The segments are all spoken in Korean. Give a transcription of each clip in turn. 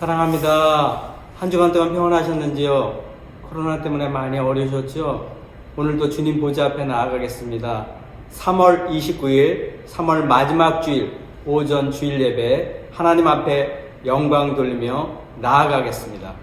사랑합니다. 한 주간 동안 평안하셨는지요? 코로나 때문에 많이 어려우셨죠? 오늘도 주님 보좌 앞에 나아가겠습니다. 3월 29일, 3월 마지막 주일, 오전 주일 예배 하나님 앞에 영광 돌리며 나아가겠습니다.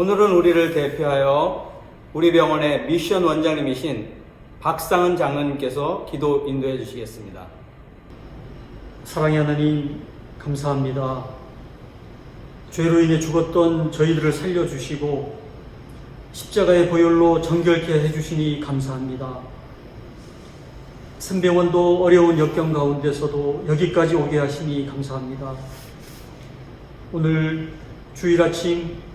오늘은 우리를 대표하여 우리 병원의 미션 원장님이신 박상은 장로님께서 기도 인도해 주시겠습니다. 사랑의 하나님, 감사합니다. 죄로 인해 죽었던 저희들을 살려주시고 십자가의 보혈로 정결케 해주시니 감사합니다. 승병원도 어려운 역경 가운데서도 여기까지 오게 하시니 감사합니다. 오늘 주일 아침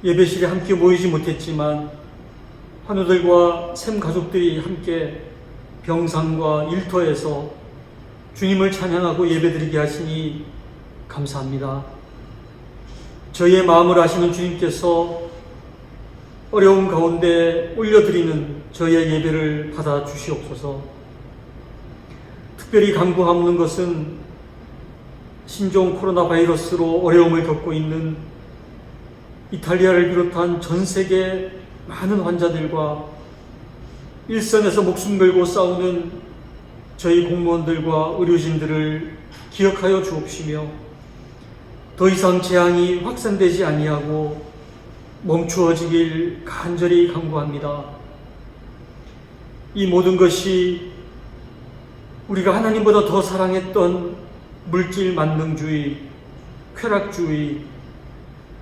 예배실에 함께 모이지 못했지만 환우들과 샘 가족들이 함께 병상과 일터에서 주님을 찬양하고 예배드리게 하시니 감사합니다. 저희의 마음을 아시는 주님께서 어려운 가운데 올려드리는 저의 예배를 받아 주시옵소서. 특별히 간구하는 것은 신종 코로나 바이러스로 어려움을 겪고 있는 이탈리아를 비롯한 전 세계 많은 환자들과 일선에서 목숨 걸고 싸우는 저희 공무원들과 의료진들을 기억하여 주옵시며 더 이상 재앙이 확산되지 아니하고 멈추어지길 간절히 간구합니다. 이 모든 것이 우리가 하나님보다 더 사랑했던 물질 만능주의, 쾌락주의,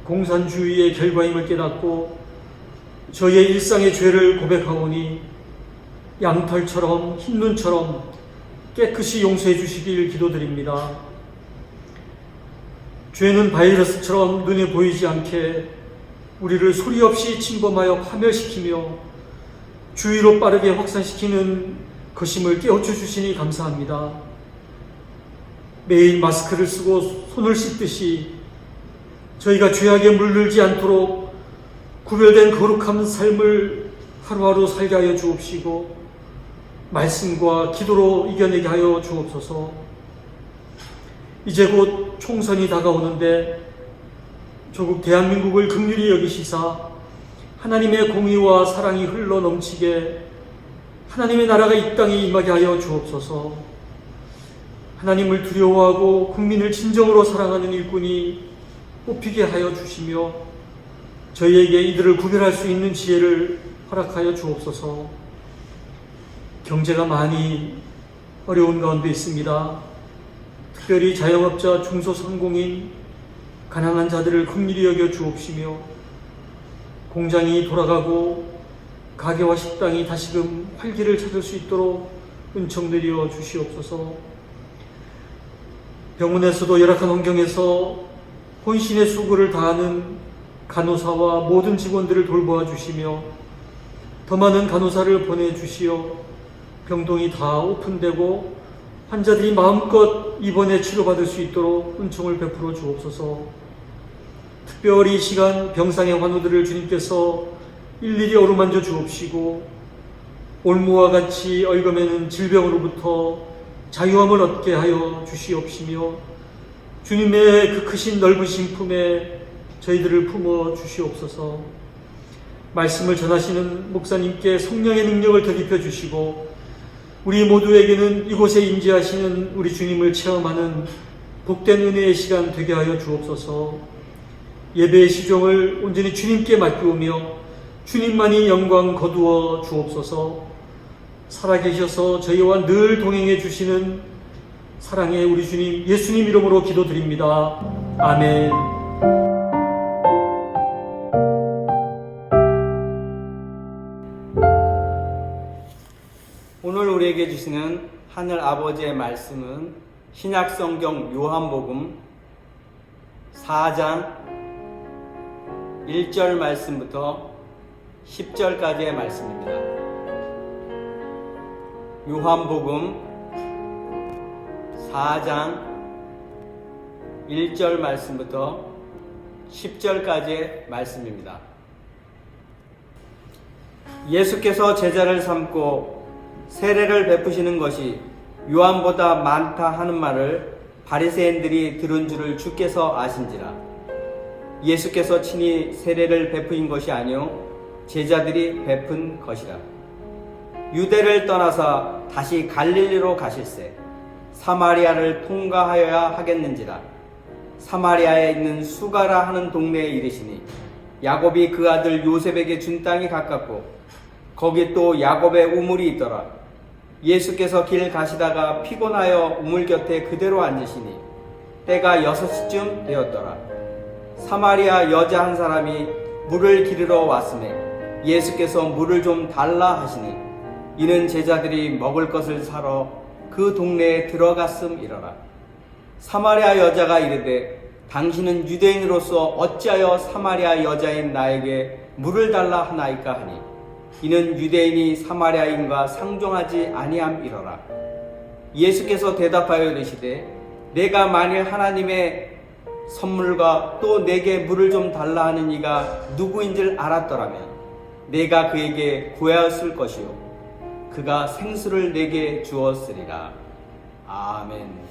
공산주의의 결과임을 깨닫고 저의 일상의 죄를 고백하오니 양털처럼 흰 눈처럼 깨끗이 용서해 주시길 기도드립니다. 죄는 바이러스처럼 눈에 보이지 않게 우리를 소리 없이 침범하여 파멸시키며 주위로 빠르게 확산시키는 것임을 깨우쳐 주시니 감사합니다. 매일 마스크를 쓰고 손을 씻듯이 저희가 죄악에 물들지 않도록 구별된 거룩한 삶을 하루하루 살게 하여 주옵시고 말씀과 기도로 이겨내게 하여 주옵소서. 이제 곧 총선이 다가오는데 조국 대한민국을 긍휼히 여기시사 하나님의 공의와 사랑이 흘러 넘치게 하나님의 나라가 이 땅에 임하게 하여 주옵소서. 하나님을 두려워하고 국민을 진정으로 사랑하는 일꾼이 뽑히게 하여 주시며 저희에게 이들을 구별할 수 있는 지혜를 허락하여 주옵소서. 경제가 많이 어려운 가운데 있습니다. 특별히 자영업자, 중소상공인, 가난한 자들을 긍휼히 여겨 주옵시며 공장이 돌아가고 가게와 식당이 다시금 활기를 찾을 수 있도록 은총 내려 주시옵소서. 병원에서도 열악한 환경에서 혼신의 수고를 다하는 간호사와 모든 직원들을 돌보아 주시며 더 많은 간호사를 보내주시어 병동이 다 오픈되고 환자들이 마음껏 입원해 치료받을 수 있도록 은총을 베풀어 주옵소서. 특별히 이 시간 병상의 환우들을 주님께서 일일이 어루만져 주옵시고 올무와 같이 얽어매는 질병으로부터 자유함을 얻게 하여 주시옵시며 주님의 그 크신 넓으신 품에 저희들을 품어 주시옵소서. 말씀을 전하시는 목사님께 성령의 능력을 덧입혀 주시고 우리 모두에게는 이곳에 임재하시는 우리 주님을 체험하는 복된 은혜의 시간 되게 하여 주옵소서. 예배의 시종을 온전히 주님께 맡기오며 주님만이 영광 거두어 주옵소서. 살아계셔서 저희와 늘 동행해 주시는 사랑의 우리 주님 예수님 이름으로 기도드립니다. 아멘. 오늘 우리에게 주시는 하늘 아버지의 말씀은 신약성경 요한복음 4장 1절 말씀부터 10절까지의 말씀입니다. 요한복음 4장 1절 말씀부터 10절까지의 말씀입니다. 예수께서 제자를 삼고 세례를 베푸시는 것이 요한보다 많다 하는 말을 바리새인들이 들은 줄을 주께서 아신지라. 예수께서 친히 세례를 베푸신 것이 아니요 제자들이 베푼 것이라. 유대를 떠나서 다시 갈릴리로 가실새 사마리아를 통과하여야 하겠는지라. 사마리아에 있는 수가라 하는 동네에 이르시니 야곱이 그 아들 요셉에게 준 땅이 가깝고 거기 또 야곱의 우물이 있더라. 예수께서 길 가시다가 피곤하여 우물 곁에 그대로 앉으시니 때가 6시쯤 되었더라. 사마리아 여자 한 사람이 물을 기르러 왔으매 예수께서 물을 좀 달라 하시니 이는 제자들이 먹을 것을 사러 그 동네에 들어갔음이러라. 사마리아 여자가 이르되 당신은 유대인으로서 어찌하여 사마리아 여자인 나에게 물을 달라 하나이까 하니 이는 유대인이 사마리아인과 상종하지 아니함이러라. 예수께서 대답하여 이르시되 내가 만일 하나님의 선물과 또 내게 물을 좀 달라 하는 이가 누구인 줄 알았더라면 내가 그에게 구하였을 것이요 그가 생수를 내게 주었으리라. 아멘.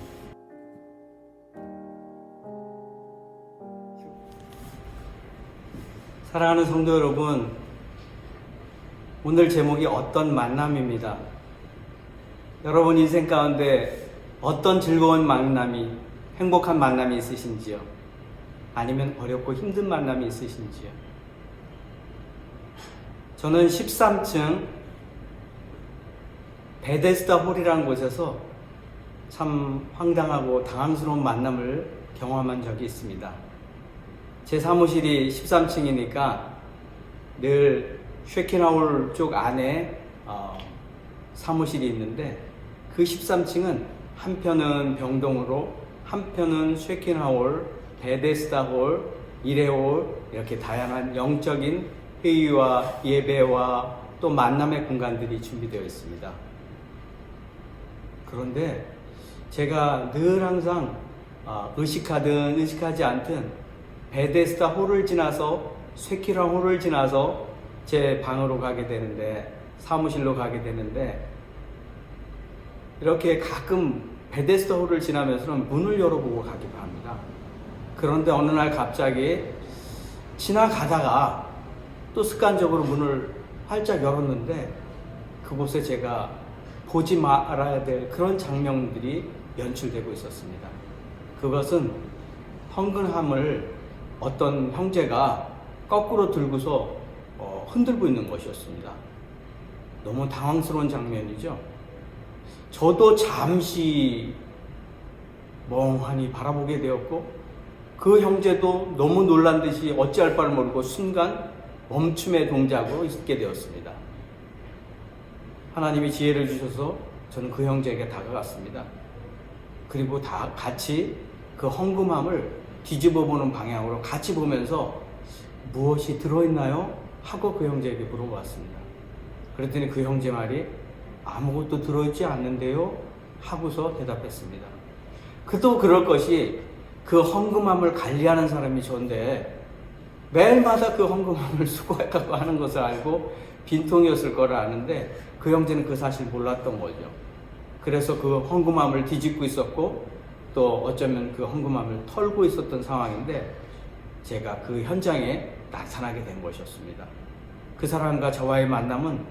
사랑하는 성도 여러분, 오늘 제목이 어떤 만남입니다. 여러분 인생 가운데 어떤 즐거운 만남이, 행복한 만남이 있으신지요? 아니면 어렵고 힘든 만남이 있으신지요? 저는 13층 베데스다 홀이라는 곳에서 참 황당하고 당황스러운 만남을 경험한 적이 있습니다. 제 사무실이 13층이니까 늘 쉐키나홀 쪽 안에 사무실이 있는데 그 13층은 한편은 병동으로 한편은 쉐키나홀, 베데스다홀, 이레홀 이렇게 다양한 영적인 회의와 예배와 또 만남의 공간들이 준비되어 있습니다. 그런데 제가 늘 항상 의식하든 의식하지 않든 베데스다 홀을 지나서 쉐키나 홀을 지나서 제 방으로 가게 되는데, 사무실로 가게 되는데, 이렇게 가끔 베데스다 홀을 지나면서는 문을 열어보고 가기도 합니다. 그런데 어느 날 갑자기 지나가다가 또 습관적으로 문을 활짝 열었는데 그곳에 제가 보지 말아야 될 그런 장면들이 연출되고 있었습니다. 그것은 헌금함을 어떤 형제가 거꾸로 들고서 흔들고 있는 것이었습니다. 너무 당황스러운 장면이죠. 저도 잠시 멍하니 바라보게 되었고 그 형제도 너무 놀란 듯이 어찌할 바를 모르고 순간 멈춤의 동작으로 있게 되었습니다. 하나님이 지혜를 주셔서 저는 그 형제에게 다가갔습니다. 그리고 다 같이 그 헌금함을 뒤집어 보는 방향으로 같이 보면서 무엇이 들어있나요? 하고 그 형제에게 물어봤습니다. 그랬더니 그 형제 말이 아무것도 들어있지 않는데요? 하고서 대답했습니다. 그도 그럴 것이 그 헌금함을 관리하는 사람이 저인데 매일마다 그 헌금함을 수거하고 하는 것을 알고 빈통이었을 거를 아는데 그 형제는 그 사실 몰랐던 거죠. 그래서 그 헌금함을 뒤집고 있었고 또 어쩌면 그 헌금함을 털고 있었던 상황인데 제가 그 현장에 나타나게 된 것이었습니다. 그 사람과 저와의 만남은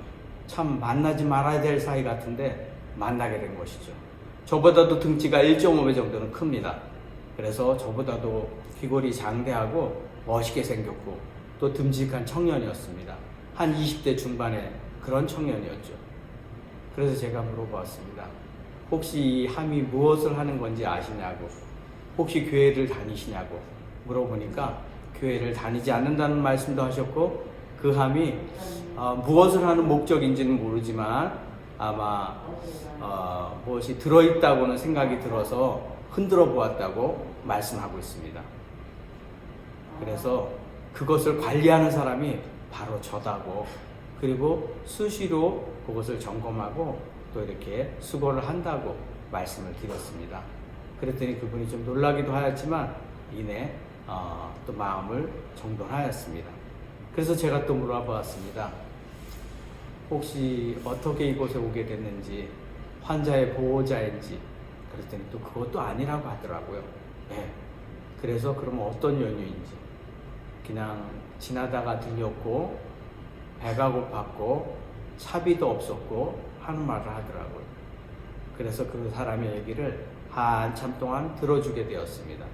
참 만나지 말아야 될 사이 같은데 만나게 된 것이죠. 저보다도 등치가 1.5배 정도는 큽니다. 그래서 저보다도 귀골이 장대하고 멋있게 생겼고 또 듬직한 청년이었습니다. 한 20대 중반의 그런 청년이었죠. 그래서 제가 물어보았습니다. 혹시 이 함이 무엇을 하는 건지 아시냐고, 혹시 교회를 다니시냐고 물어보니까 교회를 다니지 않는다는 말씀도 하셨고 그 함이 무엇을 하는 목적인지는 모르지만 아마 무엇이 들어있다고는 생각이 들어서 흔들어 보았다고 말씀하고 있습니다. 그래서 그것을 관리하는 사람이 바로 저다고, 그리고 수시로 그것을 점검하고 또 이렇게 수고를 한다고 말씀을 드렸습니다. 그랬더니 그분이 좀 놀라기도 하였지만 이내 또 마음을 정돈하였습니다. 그래서 제가 또 물어보았습니다. 혹시 어떻게 이곳에 오게 됐는지, 환자의 보호자인지. 그랬더니 또 그것도 아니라고 하더라고요. 네. 그래서 그러면 어떤 연유인지. 그냥 지나다가 들렸고 배가 고팠고 차비도 없었고 하는 말을 하더라고요. 그래서 그 사람의 얘기를 한참 동안 들어주게 되었습니다.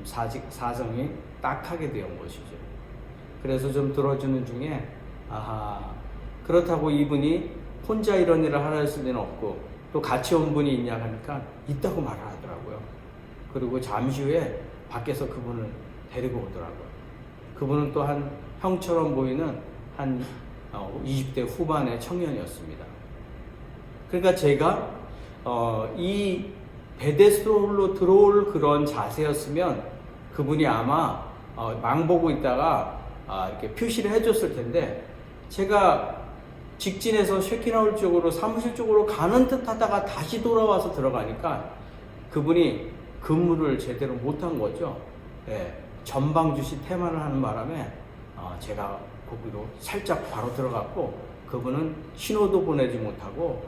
사정이 딱하게 된 것이죠. 그래서 좀 들어주는 중에 그렇다고 이분이 혼자 이런 일을 하라 할 수는 없고 또 같이 온 분이 있냐 하니까 있다고 말을 하더라고요. 그리고 잠시 후에 밖에서 그분을 데리고 오더라고요. 그분은 또 한 형처럼 보이는 한 20대 후반의 청년이었습니다. 그러니까 제가 이 베데스다홀로 들어올 그런 자세였으면 그분이 아마 망보고 있다가 이렇게 표시를 해줬을 텐데 제가 직진해서 쉐키나홀 쪽으로 사무실 쪽으로 가는 듯 하다가 다시 돌아와서 들어가니까 그분이 근무를 제대로 못한 거죠. 네, 전방주시 태만을 하는 바람에 제가 거기로 살짝 바로 들어갔고 그분은 신호도 보내지 못하고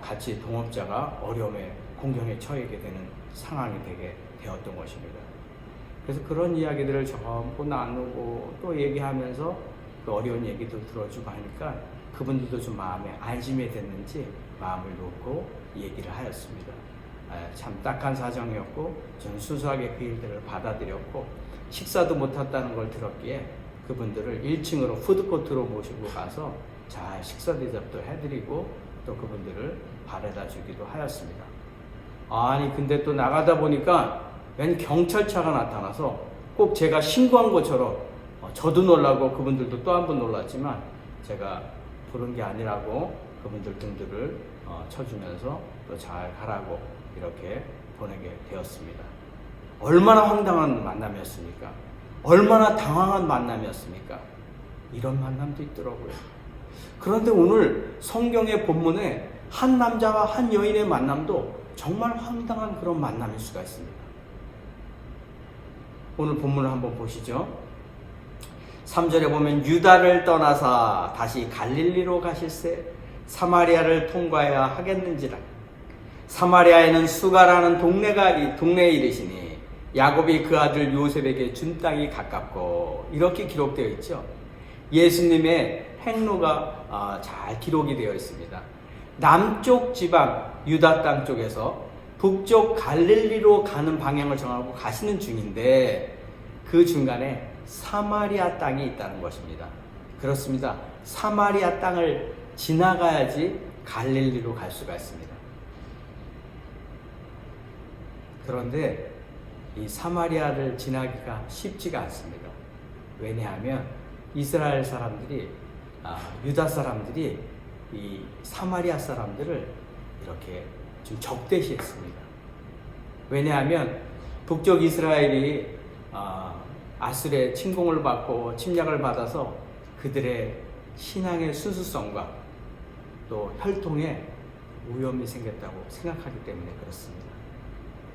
같이 동업자가 어려움에 공경에 처하게 되는 상황이 되게 되었던 것입니다. 그래서 그런 이야기들을 전부 나누고 또 얘기하면서 그 어려운 얘기도 들어주고 하니까 그분들도 좀 마음에 안심이 됐는지 마음을 놓고 얘기를 하였습니다. 참 딱한 사정이었고 저는 순수하게 그 일들을 받아들였고 식사도 못했다는 걸 들었기에 그분들을 1층으로 푸드코트로 모시고 가서 잘 식사 대접도 해드리고 또 그분들을 바래다 주기도 하였습니다. 아니 근데 또 나가다 보니까 웬 경찰차가 나타나서 꼭 제가 신고한 것처럼 저도 놀라고 그분들도 또 한 번 놀랐지만 제가 부른 게 아니라고 그분들 등들을 쳐주면서 또 잘 가라고 이렇게 보내게 되었습니다. 얼마나 황당한 만남이었습니까? 얼마나 당황한 만남이었습니까? 이런 만남도 있더라고요. 그런데 오늘 성경의 본문에 한 남자와 한 여인의 만남도 정말 황당한 그런 만남일 수가 있습니다. 오늘 본문을 한번 보시죠. 3절에 보면 유다를 떠나사 다시 갈릴리로 가실새 사마리아를 통과해야 하겠는지라. 사마리아에는 수가라는 동네에 이르시니 야곱이 그 아들 요셉에게 준 땅이 가깝고 이렇게 기록되어 있죠. 예수님의 행로가 잘 기록이 되어 있습니다. 남쪽 지방 유다 땅 쪽에서 북쪽 갈릴리로 가는 방향을 정하고 가시는 중인데 그 중간에 사마리아 땅이 있다는 것입니다. 그렇습니다. 사마리아 땅을 지나가야지 갈릴리로 갈 수가 있습니다. 그런데 이 사마리아를 지나기가 쉽지가 않습니다. 왜냐하면 이스라엘 사람들이 유다 사람들이 이 사마리아 사람들을 이렇게 좀 적대시했습니다. 왜냐하면 북쪽 이스라엘이 아술의 침공을 받고 침략을 받아서 그들의 신앙의 순수성과 또 혈통에 위험이 생겼다고 생각하기 때문에 그렇습니다.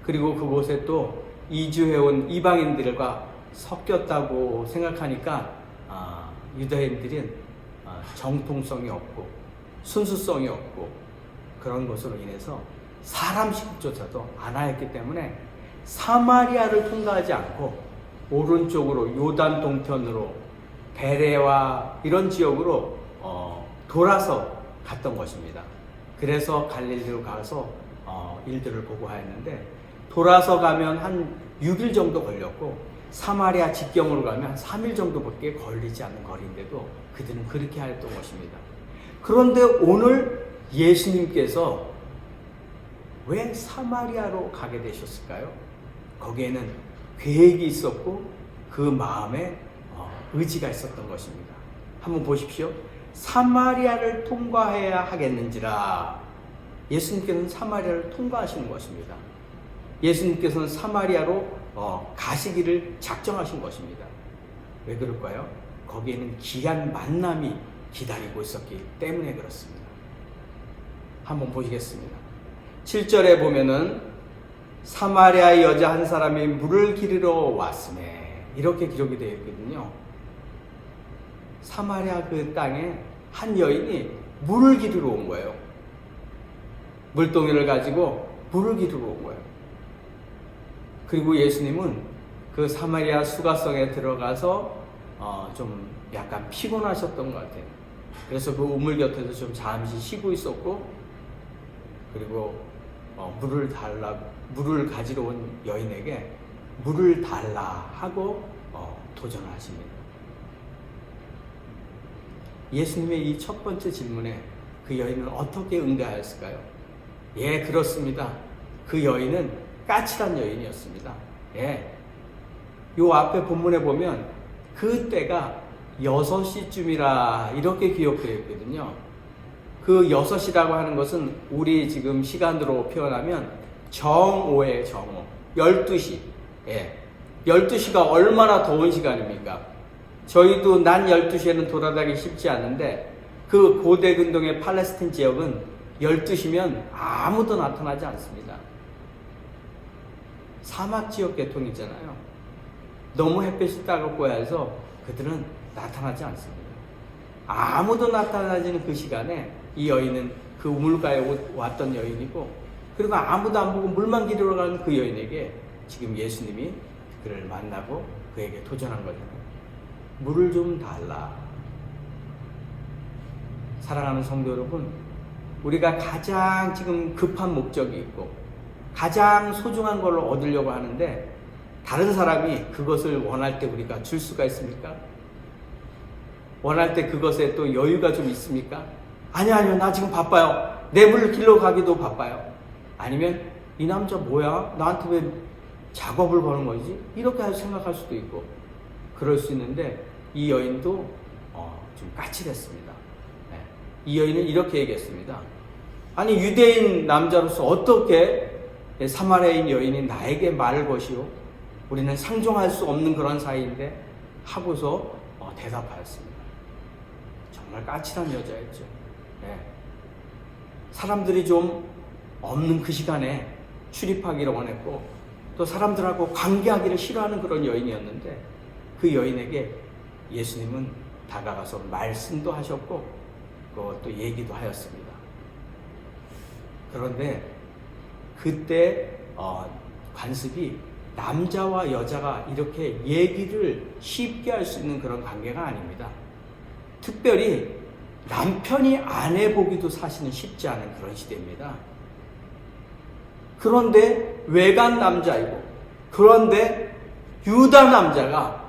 그리고 그곳에 또 이주해온 이방인들과 섞였다고 생각하니까 유다인들은 정통성이 없고 순수성이 없고 그런 것으로 인해서 사람 시국조차도 안 하였기 때문에 사마리아를 통과하지 않고 오른쪽으로 요단 동편으로 베레와 이런 지역으로 돌아서 갔던 것입니다. 그래서 갈릴리로 가서 일들을 보고 하였는데 돌아서 가면 한 6일 정도 걸렸고 사마리아 직경으로 가면 한 3일 정도밖에 걸리지 않는 거리인데도 그들은 그렇게 하였던 것입니다. 그런데 오늘 예수님께서 왜 사마리아로 가게 되셨을까요? 거기에는 계획이 있었고 그 마음에 의지가 있었던 것입니다. 한번 보십시오. 사마리아를 통과해야 하겠는지라. 예수님께서는 사마리아를 통과하시는 것입니다. 예수님께서는 사마리아로 가시기를 작정하신 것입니다. 왜 그럴까요? 거기에는 귀한 만남이 기다리고 있었기 때문에 그렇습니다. 한번 보시겠습니다. 7절에 보면은 사마리아의 여자 한 사람이 물을 기르러 왔으네 이렇게 기록이 되어 있거든요. 사마리아 그 땅에 한 여인이 물을 기르러 온 거예요. 물동이를 가지고 물을 기르러 온 거예요. 그리고 예수님은 그 사마리아 수가성에 들어가서 좀 약간 피곤하셨던 것 같아요. 그래서 그 우물 곁에서 좀 잠시 쉬고 있었고 그리고 물을 가지러 온 여인에게 물을 달라 하고 도전을 하십니다. 예수님의 이 첫 번째 질문에 그 여인은 어떻게 응대하였을까요? 예, 그렇습니다. 그 여인은 까칠한 여인이었습니다. 예. 요 앞에 본문에 보면 그 때가 6시쯤이라 이렇게 기록되어 있거든요. 그 6시라고 하는 것은 우리 지금 시간으로 표현하면 정오예요, 정오. 12시. 예. 12시가 얼마나 더운 시간입니까? 저희도 낮 12시에는 돌아다니기 쉽지 않은데 그 고대 근동의 팔레스틴 지역은 12시면 아무도 나타나지 않습니다. 사막 지역 계통이잖아요. 너무 햇빛이 따갑고 해서 그들은 나타나지 않습니다. 아무도 나타나지는 그 시간에 이 여인은 그 우물가에 왔던 여인이고, 그리고 아무도 안 보고 물만 기르러 가는 그 여인에게 지금 예수님이 그를 만나고 그에게 도전한 거잖아요. 물을 좀 달라. 사랑하는 성도 여러분, 우리가 가장 지금 급한 목적이 있고 가장 소중한 걸 얻으려고 하는데 다른 사람이 그것을 원할 때 우리가 줄 수가 있습니까? 원할 때 그것에 또 여유가 좀 있습니까? 아니요, 나 지금 바빠요. 내 물 길러 가기도 바빠요. 아니면 이 남자 뭐야? 나한테 왜 작업을 거는 거지? 이렇게 생각할 수도 있고 그럴 수 있는데, 이 여인도 좀 까칠했습니다. 네. 이 여인은 이렇게 얘기했습니다. 아니, 유대인 남자로서 어떻게 사마리아인 여인이 나에게 말을 것이요? 우리는 상종할 수 없는 그런 사이인데 하고서 대답하였습니다. 정말 까칠한 여자였죠. 네. 사람들이 좀 없는 그 시간에 출입하기를 원했고 또 사람들하고 관계하기를 싫어하는 그런 여인이었는데, 그 여인에게 예수님은 다가가서 말씀도 하셨고 또 얘기도 하였습니다. 그런데 그때 관습이 남자와 여자가 이렇게 얘기를 쉽게 할 수 있는 그런 관계가 아닙니다. 특별히 남편이 아내 보기도 사실은 쉽지 않은 그런 시대입니다. 그런데 외간 남자이고, 그런데 유다 남자가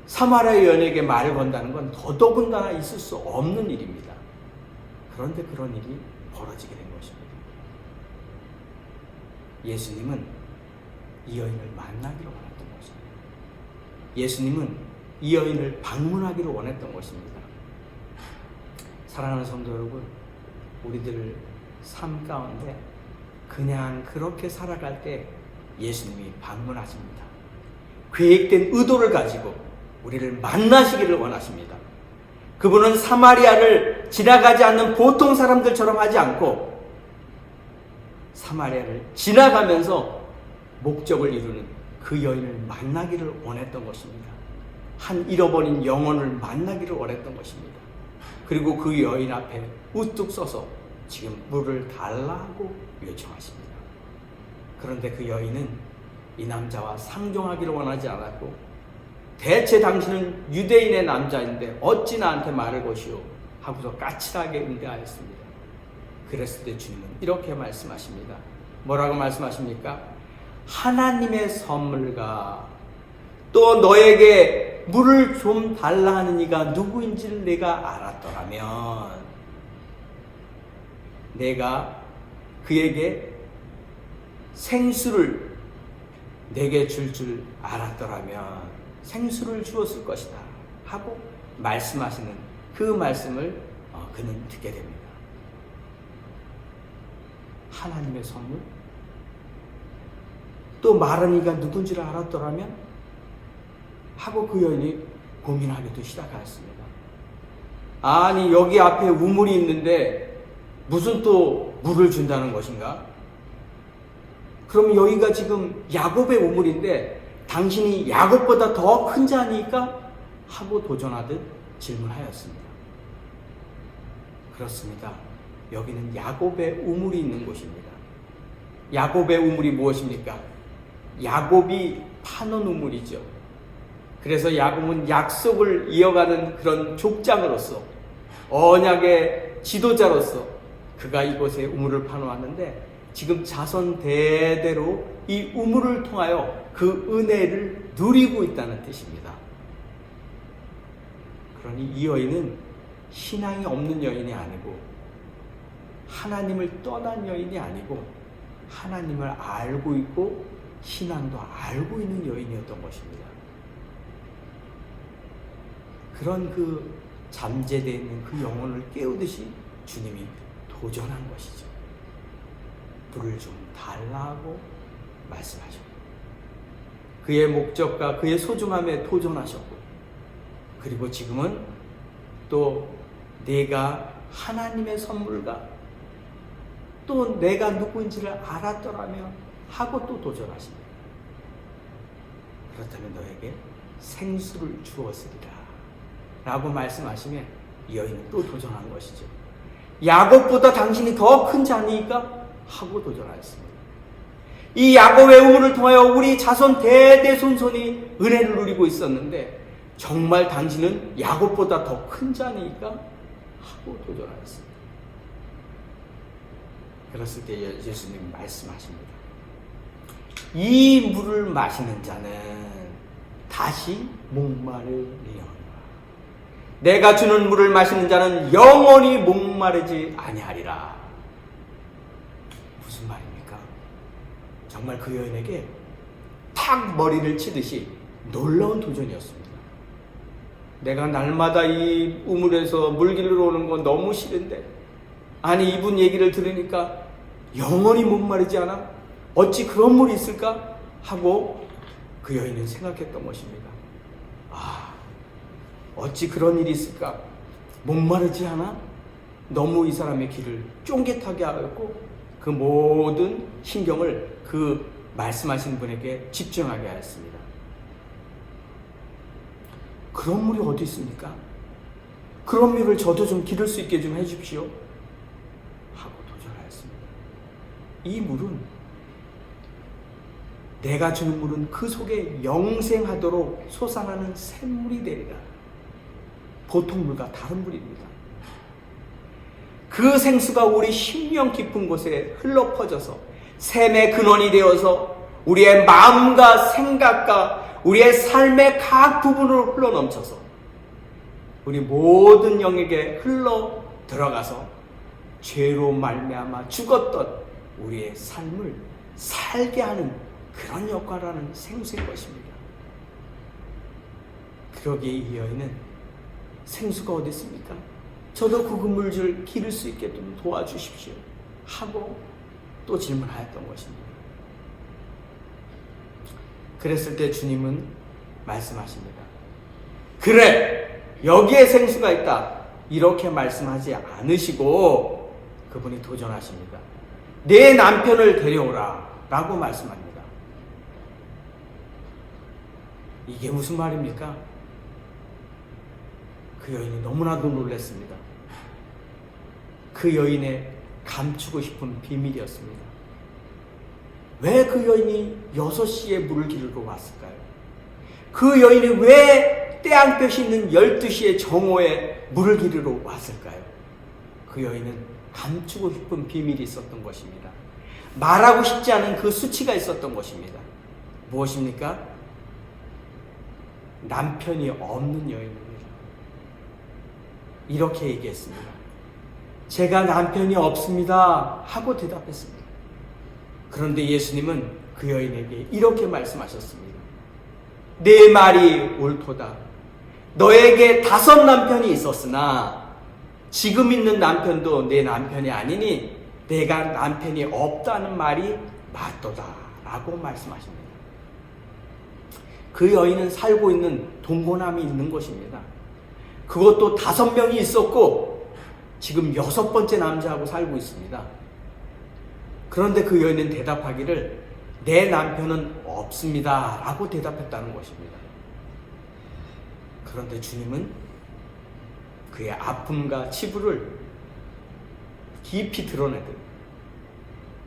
사마리아 여인에게 말을 건다는 건 더더군다나 있을 수 없는 일입니다. 그런데 그런 일이 벌어지게 된 것입니다. 예수님은 이 여인을 만나기를 원했던 것입니다. 예수님은 이 여인을 방문하기를 원했던 것입니다. 사랑하는 성도 여러분, 우리들 삶 가운데 그냥 그렇게 살아갈 때 예수님이 방문하십니다. 계획된 의도를 가지고 우리를 만나시기를 원하십니다. 그분은 사마리아를 지나가지 않는 보통 사람들처럼 하지 않고 사마리아를 지나가면서 목적을 이루는 그 여인을 만나기를 원했던 것입니다. 한 잃어버린 영혼을 만나기를 원했던 것입니다. 그리고 그 여인 앞에 우뚝 서서 지금 물을 달라고 요청하십니다. 그런데 그 여인은 이 남자와 상종하기를 원하지 않았고, 대체 당신은 유대인의 남자인데 어찌 나한테 말을 것이오? 하고서 까칠하게 응대하였습니다. 그랬을 때 주님은 이렇게 말씀하십니다. 뭐라고 말씀하십니까? 하나님의 선물과 또 너에게 물을 좀 달라 하는 이가 누구인지를 내가 알았더라면 내가 그에게 생수를 내게 줄 알았더라면 생수를 주었을 것이다 하고 말씀하시는 그 말씀을 그는 듣게 됩니다. 하나님의 선물, 또 말하는 이가 누군지를 알았더라면 하고 그 여인이 고민하기도 시작하였습니다. 아니, 여기 앞에 우물이 있는데 무슨 또 물을 준다는 것인가? 그럼 여기가 지금 야곱의 우물인데 당신이 야곱보다 더 큰 자니까? 하고 도전하듯 질문하였습니다. 그렇습니다. 여기는 야곱의 우물이 있는 곳입니다. 야곱의 우물이 무엇입니까? 야곱이 파놓은 우물이죠. 그래서 야곱은 약속을 이어가는 그런 족장으로서, 언약의 지도자로서 그가 이곳에 우물을 파놓았는데, 지금 자손 대대로 이 우물을 통하여 그 은혜를 누리고 있다는 뜻입니다. 그러니 이 여인은 신앙이 없는 여인이 아니고 하나님을 떠난 여인이 아니고 하나님을 알고 있고 신앙도 알고 있는 여인이었던 것입니다. 그런 그 잠재되어 있는 그 영혼을 깨우듯이 주님이 도전한 것이죠. 물을 좀 달라고 말씀하셨고, 그의 목적과 그의 소중함에 도전하셨고, 그리고 지금은 또 내가 하나님의 선물과 또 내가 누구인지를 알았더라면 하고 또 도전하십니다. 그렇다면 너에게 생수를 주었으리라 라고 말씀하시면 이 여인은 또 도전한 것이죠. 야곱보다 당신이 더 큰 자니까? 하고 도전하였습니다. 이 야곱의 우물을 통하여 우리 자손 대대손손이 은혜를 누리고 있었는데 정말 당신은 야곱보다 더 큰 자니까? 하고 도전하였습니다. 그랬을 때 예수님이 말씀하십니다. 이 물을 마시는 자는 다시 목마르리라. 내가 주는 물을 마시는 자는 영원히 목마르지 아니하리라. 무슨 말입니까? 정말 그 여인에게 탁 머리를 치듯이 놀라운 도전이었습니다. 내가 날마다 이 우물에서 물 길러 오는 건 너무 싫은데, 아니 이분 얘기를 들으니까 영원히 목마르지 않아? 어찌 그런 물이 있을까? 하고 그 여인은 생각했던 것입니다. 어찌 그런 일이 있을까? 목마르지 않아? 너무 이 사람의 길을 쫑긋하게 하였고 그 모든 신경을 그 말씀하신 분에게 집중하게 하였습니다. 그런 물이 어디 있습니까? 그런 물을 저도 좀 기를 수 있게 좀 해주십시오. 하고 도전하였습니다. 이 물은, 내가 주는 물은 그 속에 영생하도록 솟아나는 샘물이 되리라. 보통 물과 다른 물입니다. 그 생수가 우리 심령 깊은 곳에 흘러 퍼져서 샘의 근원이 되어서 우리의 마음과 생각과 우리의 삶의 각 부분으로 흘러 넘쳐서 우리 모든 영에게 흘러 들어가서 죄로 말미암아 죽었던 우리의 삶을 살게 하는 그런 역할을 하는 생수인 것입니다. 그러기에 이 여인은 생수가 어디 있습니까? 저도 그 물줄 기를 수 있게 좀 도와주십시오. 하고 또 질문하였던 것입니다. 그랬을 때 주님은 말씀하십니다. 그래, 여기에 생수가 있다. 이렇게 말씀하지 않으시고 그분이 도전하십니다. 내 남편을 데려오라. 라고 말씀합니다. 이게 무슨 말입니까? 그 여인이 너무나도 놀랐습니다. 그 여인의 감추고 싶은 비밀이었습니다. 왜 그 여인이 6시에 물을 기르러 왔을까요? 그 여인이 왜 때앙볕이 있는 12시에 정오에 물을 기르러 왔을까요? 그 여인은 감추고 싶은 비밀이 있었던 것입니다. 말하고 싶지 않은 그 수치가 있었던 것입니다. 무엇입니까? 남편이 없는 여인입니다. 이렇게 얘기했습니다. 제가 남편이 없습니다. 하고 대답했습니다. 그런데 예수님은 그 여인에게 이렇게 말씀하셨습니다. 내 말이 옳도다. 너에게 5 남편이 있었으나 지금 있는 남편도 내 남편이 아니니 내가 남편이 없다는 말이 맞도다. 라고 말씀하십니다. 그 여인은 살고 있는 동거남이 있는 것입니다. 그것도 5명이 있었고 지금 6번째 남자하고 살고 있습니다. 그런데 그 여인은 대답하기를 내 남편은 없습니다. 라고 대답했다는 것입니다. 그런데 주님은 그의 아픔과 치부를 깊이 드러내듯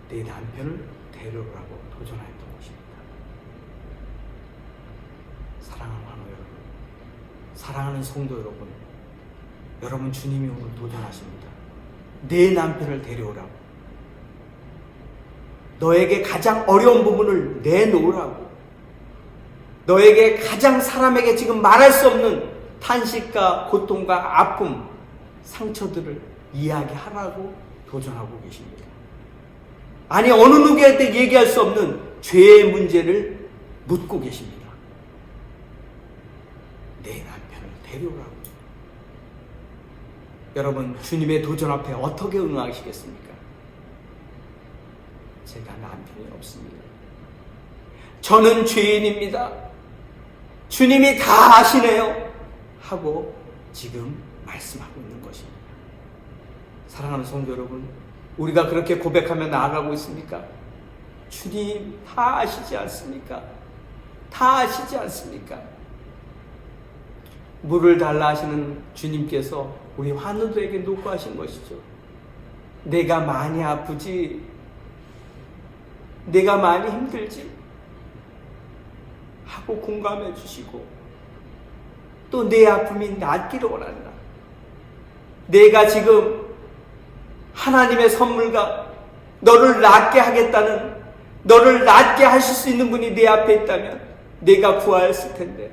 내 남편을 데려오라고 도전하였던 것입니다. 사랑하는 환우 여러분, 사랑하는 성도 여러분, 여러분 주님이 오늘 도전하십니다. 내 남편을 데려오라고. 너에게 가장 어려운 부분을 내놓으라고. 너에게 가장 사람에게 지금 말할 수 없는 탄식과 고통과 아픔, 상처들을 이야기하라고 도전하고 계십니다. 아니 어느 누구한테 얘기할 수 없는 죄의 문제를 묻고 계십니다. 내 남편을 데려오라고. 여러분 주님의 도전 앞에 어떻게 응하시겠습니까? 제가 남편이 없습니다. 저는 죄인입니다. 주님이 다 아시네요. 하고 지금 말씀하고 있는 것입니다. 사랑하는 성도 여러분, 우리가 그렇게 고백하며 나아가고 있습니까? 주님 다 아시지 않습니까? 다 아시지 않습니까? 물을 달라 하시는 주님께서 우리 환우들에게 놓고 하신 것이죠. 내가 많이 아프지, 내가 많이 힘들지 하고 공감해 주시고, 또 내 아픔이 낫기를 원한다. 내가 지금 하나님의 선물과 너를 낫게 하겠다는, 너를 낫게 하실 수 있는 분이 내 앞에 있다면 내가 구하였을 텐데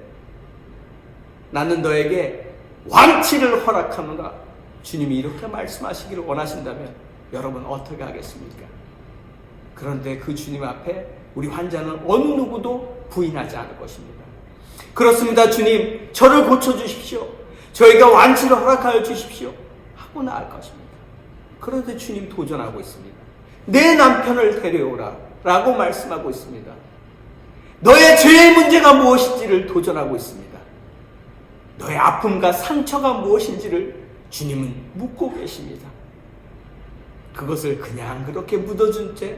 나는 너에게 완치를 허락하노라. 주님이 이렇게 말씀하시기를 원하신다면 여러분 어떻게 하겠습니까? 그런데 그 주님 앞에 우리 환자는 어느 누구도 부인하지 않을 것입니다. 그렇습니다. 주님, 저를 고쳐주십시오. 저희가 완치를 허락하여 주십시오 하고 나을 것입니다. 그런데 주님 도전하고 있습니다. 내 남편을 데려오라 라고 말씀하고 있습니다. 너의 죄의 문제가 무엇인지를 도전하고 있습니다. 너의 아픔과 상처가 무엇인지를 주님은 묻고 계십니다. 그것을 그냥 그렇게 묻어준 채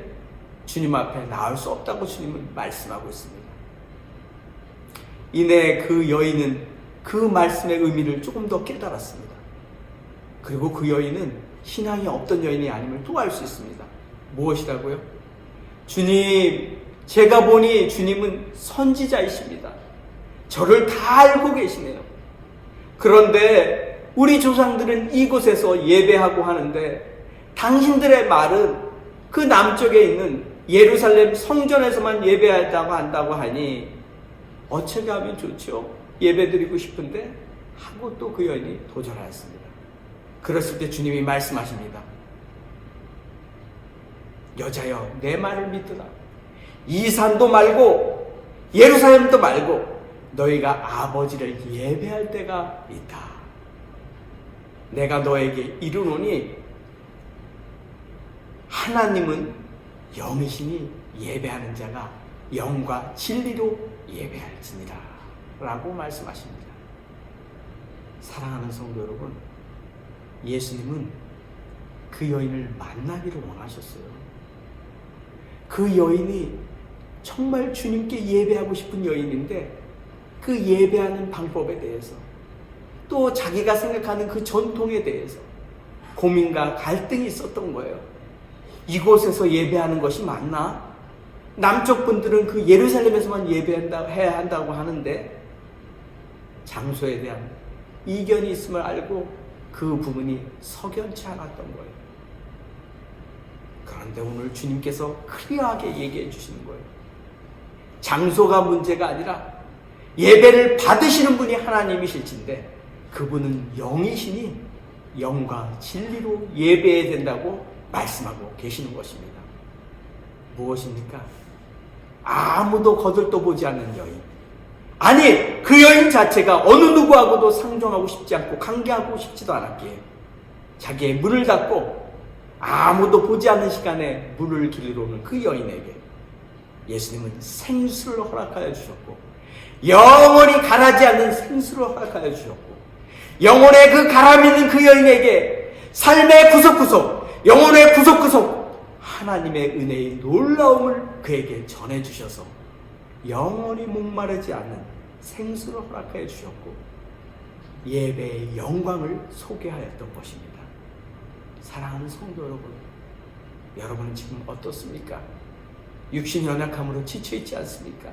주님 앞에 나올 수 없다고 주님은 말씀하고 있습니다. 이내 그 여인은 그 말씀의 의미를 조금 더 깨달았습니다. 그리고 그 여인은 신앙이 없던 여인이 아님을 또 알 수 있습니다. 무엇이라고요? 주님, 제가 보니 주님은 선지자이십니다. 저를 다 알고 계시네요. 그런데 우리 조상들은 이곳에서 예배하고 하는데 당신들의 말은 그 남쪽에 있는 예루살렘 성전에서만 예배한다고 한다고 하니 어떻게 하면 좋죠? 예배드리고 싶은데 하고 또 그 여인이 도전하였습니다. 그랬을 때 주님이 말씀하십니다. 여자여, 내 말을 믿으라. 이 산도 말고 예루살렘도 말고 너희가 아버지를 예배할 때가 있다. 내가 너에게 이르노니 하나님은 영이시니 예배하는 자가 영과 진리로 예배할지니라 라고 말씀하십니다. 사랑하는 성도 여러분, 예수님은 그 여인을 만나기를 원하셨어요. 그 여인이 정말 주님께 예배하고 싶은 여인인데 그 예배하는 방법에 대해서 또 자기가 생각하는 그 전통에 대해서 고민과 갈등이 있었던 거예요. 이곳에서 예배하는 것이 맞나? 남쪽 분들은 그 예루살렘에서만 해야 한다고 하는데 장소에 대한 이견이 있음을 알고 그 부분이 석연치 않았던 거예요. 그런데 오늘 주님께서 클리어하게 얘기해 주시는 거예요. 장소가 문제가 아니라 예배를 받으시는 분이 하나님이실진데 그분은 영이시니 영과 진리로 예배해야 된다고 말씀하고 계시는 것입니다. 무엇입니까? 아무도 거들떠보지 않는 여인. 아니, 그 여인 자체가 어느 누구하고도 상종하고 싶지 않고 관계하고 싶지도 않았기에 자기의 문을 닫고 아무도 보지 않는 시간에 물을 길러 오는 그 여인에게 예수님은 생수를 허락하여 주셨고 영원히 가라지 않는 생수를 허락하여 주셨고 영혼의 그 가람 있는 그 여인에게 삶의 구석구석, 영혼의 구석구석 하나님의 은혜의 놀라움을 그에게 전해주셔서 영원히 목마르지 않는 생수를 허락하여 주셨고 예배의 영광을 소개하였던 것입니다. 사랑하는 성도 여러분, 여러분은 지금 어떻습니까? 육신 연약함으로 지쳐있지 않습니까?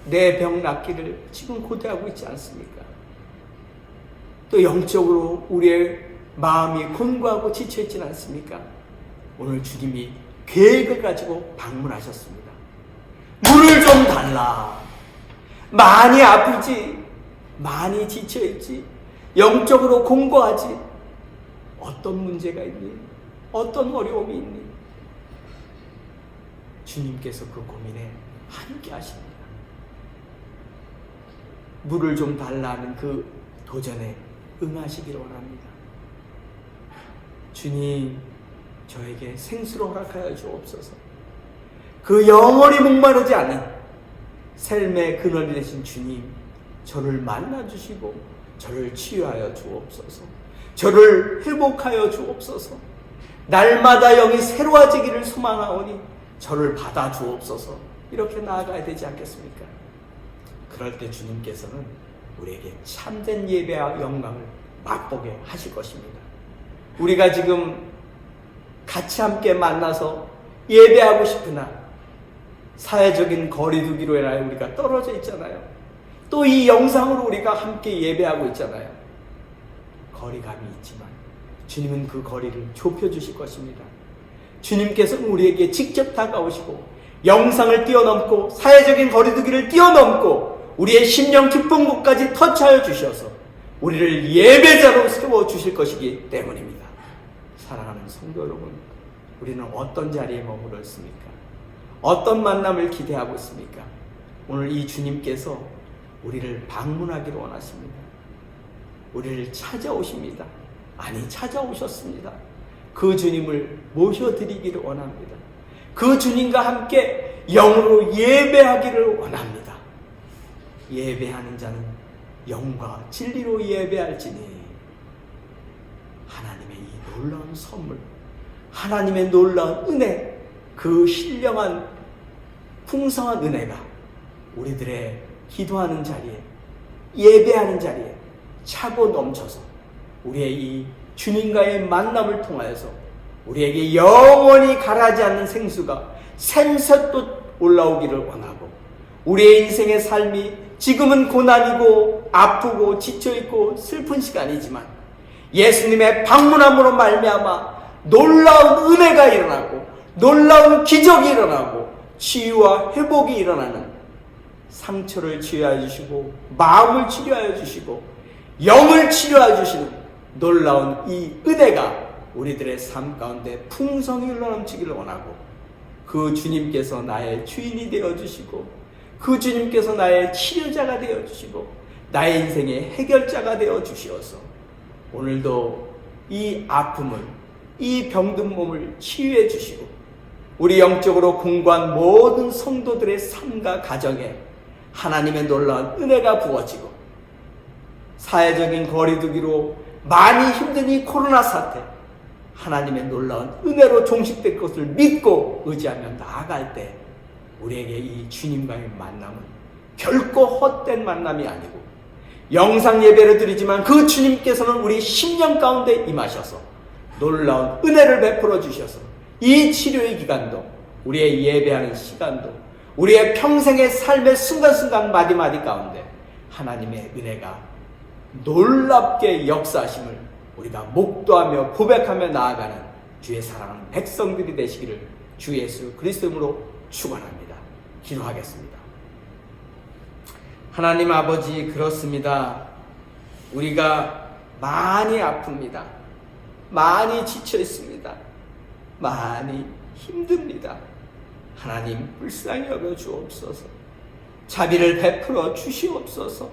내 병 낫기를 지금 고대하고 있지 않습니까? 또 영적으로 우리의 마음이 곤고하고 지쳐있지 않습니까? 오늘 주님이 계획을 가지고 방문하셨습니다. 물을 좀 달라. 많이 아프지, 많이 지쳐있지, 영적으로 곤고하지. 어떤 문제가 있니? 어떤 어려움이 있니? 주님께서 그 고민에 함께 하십니다. 물을 좀 달라는 그 도전에 응하시기를 원합니다. 주님, 저에게 생수를 허락하여 주옵소서. 그 영원히 목마르지 않은 삶의 근원이 되신 주님, 저를 만나주시고 저를 치유하여 주옵소서. 저를 회복하여 주옵소서. 날마다 영이 새로워지기를 소망하오니 저를 받아 주옵소서. 이렇게 나아가야 되지 않겠습니까? 그럴 때 주님께서는 우리에게 참된 예배와 영광을 맛보게 하실 것입니다. 우리가 지금 같이 함께 만나서 예배하고 싶으나 사회적인 거리두기로 인하여 우리가 떨어져 있잖아요. 또 이 영상으로 우리가 함께 예배하고 있잖아요. 거리감이 있지만 주님은 그 거리를 좁혀주실 것입니다. 주님께서는 우리에게 직접 다가오시고 영상을 뛰어넘고 사회적인 거리두기를 뛰어넘고 우리의 심령 깊은 곳까지 터치하여 주셔서 우리를 예배자로 세워주실 것이기 때문입니다. 사랑하는 성도 여러분, 우리는 어떤 자리에 머물러 있습니까? 어떤 만남을 기대하고 있습니까? 오늘 이 주님께서 우리를 방문하기를 원하십니다. 우리를 찾아오십니다. 아니, 찾아오셨습니다. 그 주님을 모셔드리기를 원합니다. 그 주님과 함께 영으로 예배하기를 원합니다. 예배하는 자는 영과 진리로 예배할지니 하나님의 이 놀라운 선물, 하나님의 놀라운 은혜, 그 신령한 풍성한 은혜가 우리들의 기도하는 자리에, 예배하는 자리에 차고 넘쳐서 우리의 이 주님과의 만남을 통하여서 우리에게 영원히 가라지 않는 생수가 샘솟듯 올라오기를 원하고, 우리의 인생의 삶이 지금은 고난이고 아프고 지쳐있고 슬픈 시간이지만 예수님의 방문함으로 말미암아 놀라운 은혜가 일어나고 놀라운 기적이 일어나고 치유와 회복이 일어나는, 상처를 치유하여 주시고 마음을 치료하여 주시고 영을 치료하여 주시는 놀라운 이 은혜가 우리들의 삶 가운데 풍성히 흘러넘치기를 원하고, 그 주님께서 나의 주인이 되어주시고 그 주님께서 나의 치료자가 되어주시고 나의 인생의 해결자가 되어주시어서 오늘도 이 아픔을, 이 병든 몸을 치유해 주시고 우리 영적으로 공고한 모든 성도들의 삶과 가정에 하나님의 놀라운 은혜가 부어지고, 사회적인 거리두기로 많이 힘든 이 코로나 사태 하나님의 놀라운 은혜로 종식될 것을 믿고 의지하며 나아갈 때 우리에게 이 주님과의 만남은 결코 헛된 만남이 아니고, 영상 예배를 드리지만 그 주님께서는 우리 심령 가운데 임하셔서 놀라운 은혜를 베풀어 주셔서 이 치료의 기간도, 우리의 예배하는 시간도, 우리의 평생의 삶의 순간순간 마디마디 가운데 하나님의 은혜가 놀랍게 역사하심을 우리가 목도하며 고백하며 나아가는 주의 사랑하는 백성들이 되시기를 주 예수 그리스도 이름으로 축원합니다. 기도하겠습니다. 하나님 아버지, 그렇습니다. 우리가 많이 아픕니다. 많이 지쳐 있습니다. 많이 힘듭니다. 하나님, 불쌍히 여겨 주옵소서. 자비를 베풀어 주시옵소서.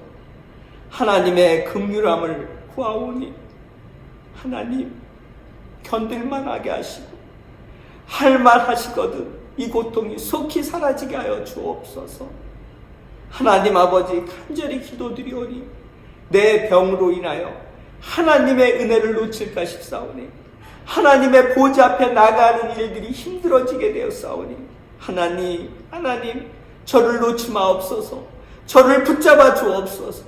하나님의 긍휼함을 구하오니 하나님 견딜만하게 하시고 할만하시거든 이 고통이 속히 사라지게 하여 주옵소서. 하나님 아버지, 간절히 기도드리오니 내 병으로 인하여 하나님의 은혜를 놓칠까 싶사오니, 하나님의 보좌 앞에 나가는 일들이 힘들어지게 되었사오니 하나님 저를 놓지 마옵소서. 저를 붙잡아 주옵소서.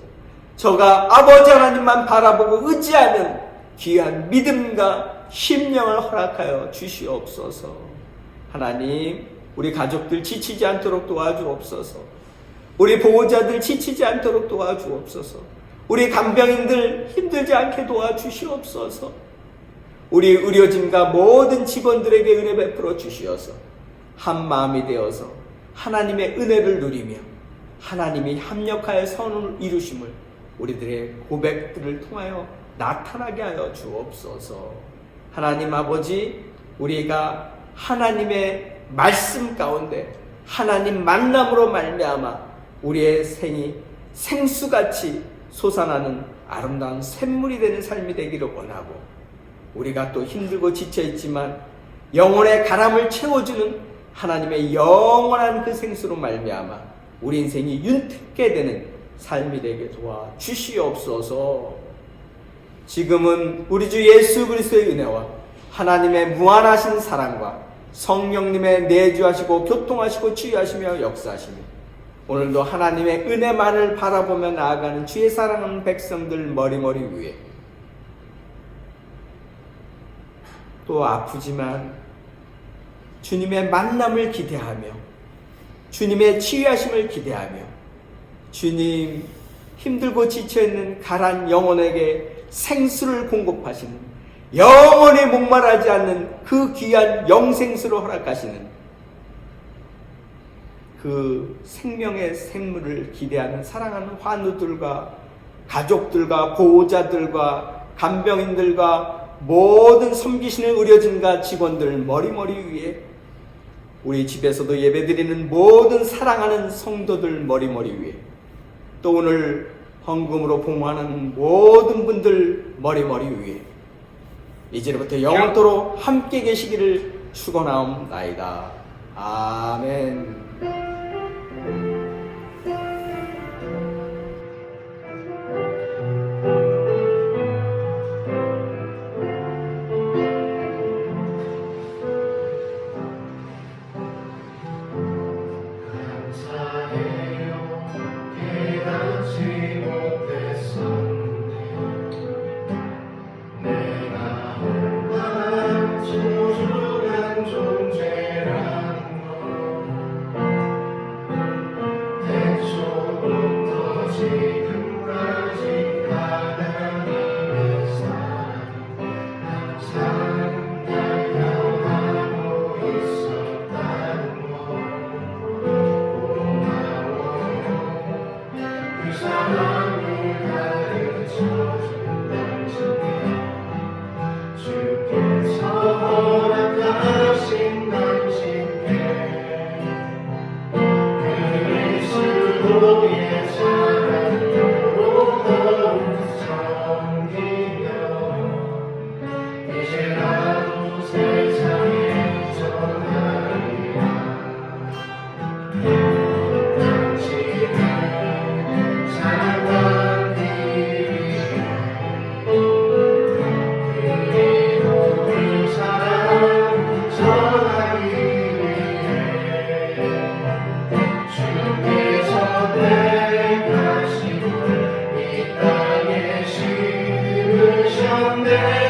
저가 아버지 하나님만 바라보고 의지하는 귀한 믿음과 심령을 허락하여 주시옵소서. 하나님, 우리 가족들 지치지 않도록 도와주옵소서. 우리 보호자들 지치지 않도록 도와주옵소서. 우리 간병인들 힘들지 않게 도와주시옵소서. 우리 의료진과 모든 직원들에게 은혜 베풀어 주시어서 한 마음이 되어서 하나님의 은혜를 누리며 하나님이 합력하여 선을 이루심을 우리들의 고백들을 통하여 나타나게 하여 주옵소서. 하나님 아버지, 우리가 하나님의 말씀 가운데 하나님 만남으로 말미암아 우리의 생이 생수같이 솟아나는 아름다운 샘물이 되는 삶이 되기를 원하고, 우리가 또 힘들고 지쳐있지만 영혼의 가람을 채워주는 하나님의 영원한 그 생수로 말미암아 우리 인생이 윤택게 되는 삶이 되게 도와 주시옵소서. 지금은 우리 주 예수 그리스도의 은혜와 하나님의 무한하신 사랑과 성령님의 내주하시고 교통하시고 치유하시며 역사하시며 오늘도 하나님의 은혜만을 바라보며 나아가는 주의 사랑하는 백성들 머리머리 위에 또 아프지만 주님의 만남을 기대하며 주님의 치유하심을 기대하며 주님 힘들고 지쳐있는 가란 영혼에게 생수를 공급하시는 영원히 목말하지 않는 그 귀한 영생수를 허락하시는 그 생명의 생물을 기대하는 사랑하는 환우들과 가족들과 보호자들과 간병인들과 모든 섬기시는 의료진과 직원들 머리머리 위에 우리 집에서도 예배드리는 모든 사랑하는 성도들 머리머리 위에 또 오늘 헌금으로 봉헌하는 모든 분들 머리머리 위에 이제부터 영원토록 함께 계시기를 축원하옵나이다. 아멘. 주셨네